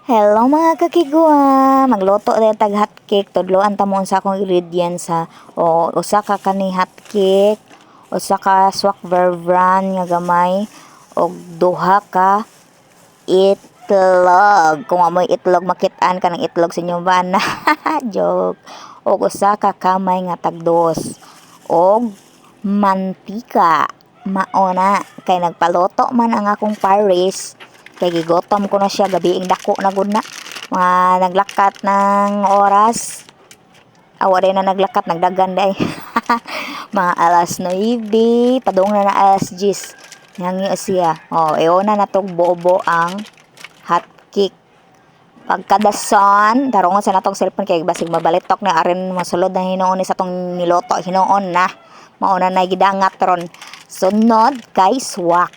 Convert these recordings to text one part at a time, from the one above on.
Hello mga kakigwa! Magluto din tag hotcake. Tudloan ta mo sa akong ingredients ha. O usa ka kani hotcake, usa ka swak vervran nga gamay, og duha ka itlog. Kung amoy itlog makit-an ka ng itlog sa inyong bana. Joke. Og usa ka kamay nga tagdos. Og mantika. Maona kay nagpaluto man ang akong Paris. Kay gigotom ko na siya, gabiing dako na gud na. Mga naglakat ng oras. Awa rin na naglakat, nagdagan day. Mga alas 9, padung na alas 10. Nangi siya. Oh, eona na tong bobo ang hot cake. Pagkadason, tarungon sa natong cellphone kay basig mabalitok na arin masulod na hinuon ni sa tong niloto hinuon na. Mauna na gidangat ron. Sunod kay swak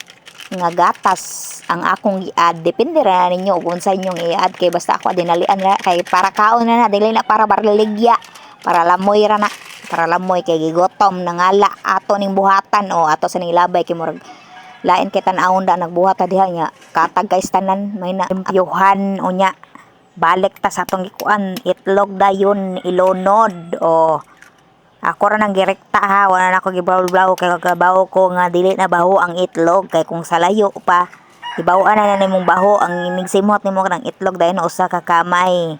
nga gatas ang akong i-add. Depende ra na ninyo kung sa inyong i-add kay basta ako dinalian ra kay para kaon na dili na para barligya, para lamoy ra na, para lamoy kay gigotom nangala ato ning buhatan o ato sa ning labay kay murag lain kay tan-awon da nagbuhat ta diha nya katag kay tanan may na ayuhan unya balik ta sa atong ikuan itlog dayon ilunod o ako ra nang girekta ha, wala na ako gibaw-baw kay kabaw ko nga dili na baho ang itlog kay kung sa layo pa gibaw-an na nimong baho ang nigsimot nimo kanang itlog dayon usa ka kamay.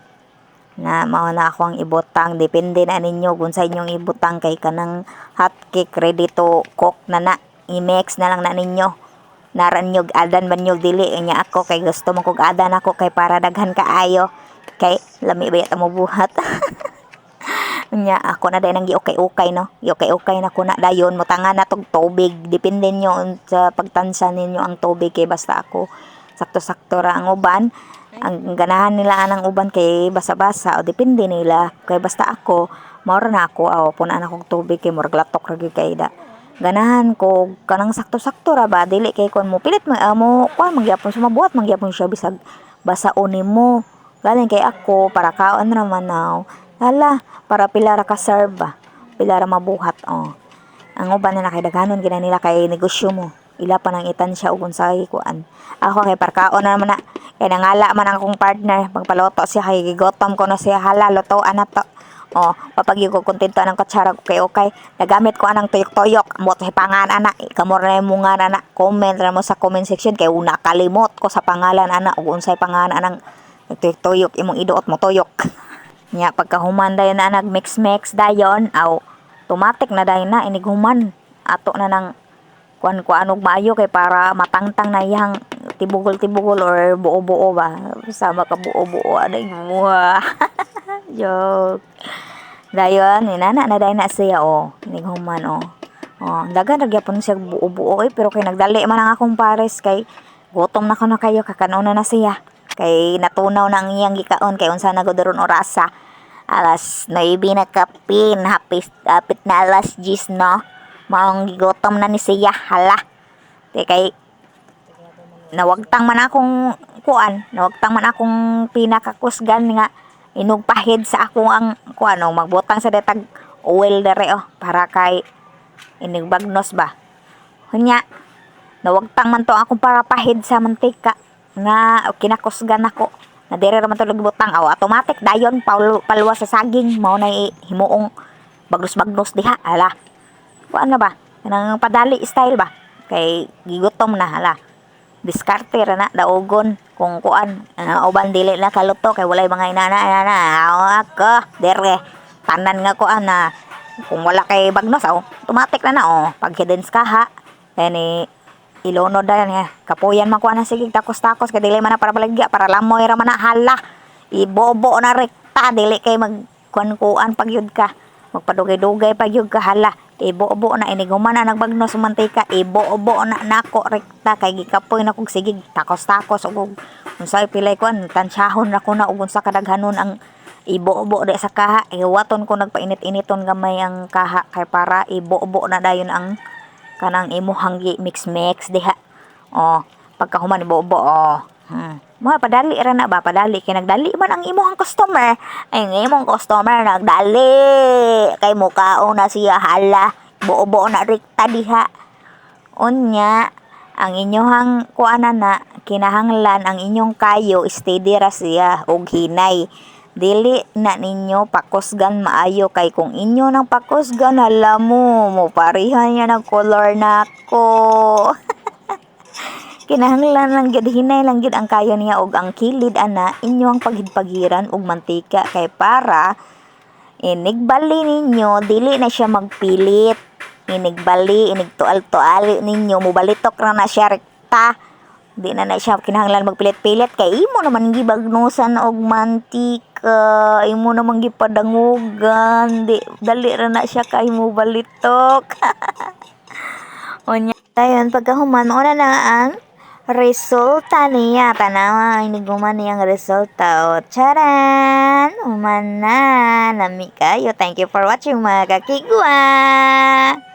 Na mao na ako ang ibutang depende na ninyo kung sa inyong ibutang kay kanang hot cake ready to cook na i-mix na lang na ninyo. Naran nyog adan man nyog dili nya ako kay gusto mo kog adan ako kay para daghan kaayo kay lami ba ta mo buhat. Nya ako na dahil nang giukay-ukay no. Giukay-ukay na ko na dayon mo tanga na tog tubig. Depende nyo sa pagtansa ninyo ang tubig kay basta ako sakto-sakto ra ang uban. Ang ganahan nila anang uban kay basa-basa o depende nila. Kay basta ako maura na ako aw punan akong tubig kay murag latok ra gyud kay da. Ganahan ko kanang sakto-sakto ra ba dili kay kon mo pilit mo kuan mangyapon sumabuhat mangyapon siya bisag basaon nimo. Galing kay ako para kaon ra man now. Hala, para pila ra ka serve ba? Pila ra mabuhat oh. Ang uban na nakidaghanon gina nila kay negosyo mo. Ila pa nang itansya ug unsay kuan. Ako kay parkaon na naman na kay nangala man ang akong partner pagpaluto siya kay gigotom ko na siya hala lutoan na to. Oh, papagyo ko kontento anang kutsara ko kay okay. Nagamit ko anang tuyok-tuyok. Mo sa pangan ana. Kamor na mo nga ana. Comment ra mo sa comment section kay una kalimot ko sa pangalan ana ug unsay pangalan anang tuyok-tuyok imong iduot mo tuyok. Nya pagkahuman dayon na nagmix-mix dayon aw automatic na dayon na inighuman ato na nang kuan-kuanog maayo kay para matangtang na iyang tibugol-tibugol or buo-buo ba sama ka buo-buo aday mo. Joke. Dayon inana na dayon na siya inighuman dagan ra gyapon siya buo-buo pero kay nagdali man ang akong pares kay gutom na ko na kayo kakanuna na siya kay natunaw na ang iyang gikaon kay unsa na gud ron orasa alas 9 na kapin hapit na alas 10 no maong gigotom na ni siya hala kay nawagtang man akong nawagtang man akong pinakakusgan nga inugpahid sa akong ang kuan magbutang sa detag oil dere para kay inigbagnos ba hunya nawagtang man to akong para pahid sa mantika nga kinakusgan ako na dire ra man to butang automatic dayon paluwas sa saging mao na himuong bagnos-bagnos diha ala kuan na ba nang padali style ba kay gigutom na hala diskarte ra na daogon kung kuan uban dili na kaluto kay walay mga inana ako dire tanan nga kuan na kung wala kay bagnos automatic na pag hidden ka ha then ilunod na yan kapuyan man ko na sige takos-takos kay dili man na para baligya para lamoy ra man na hala ibobo na rekta dili kay magkuan-kuan pagyud ka magpadugay-dugay pagyud ka hala ibobo na iniguman na nagbagnos mantika ibobo na nako rekta kay gikapoy na kog sige takos-takos ug unsay pilay kuan tansyahon na ko na ug unsa kadaghanon ang ibobo di sa kaha iwaton ko nagpainit-initon gamay ang kaha kay para ibobo na dayon ang kanang imuhang mix diha pagkahuman ibobo mo padali ra na ba padali kay nagdali man ang imuhang customer ay ang imong customer nagdali kay mukaon na siya hala bobo na rikta diha unya ang inyohang kuanan na kinahanglan ang inyong kayo steady ra siya og hinay. Dili na ninyo pakusgan maayo kay kung inyo nang pakusgan hala mo parihan niya ng color nako. Kinahanglan lang gid hinay lang gid ang kayo niya og ang kilid ana inyo ang paghidpagiran og mantika kay para inigbali ninyo dili na siya magpilit. Inigbali inigtual-tuali ninyo mubalitok ra na siya rekta. Di na na siya kinahanglan magpilit-pilit kay imo naman gibagnusan og mantika, imo naman gipadangugan, di dali ra na siya kay mo balitok. Unya dayon pagkahuman mo na ang resulta niya. Tanawa iniguman niyang resulta. O, charan! Human na. Nami kayo. Thank you for watching mga kakigwa.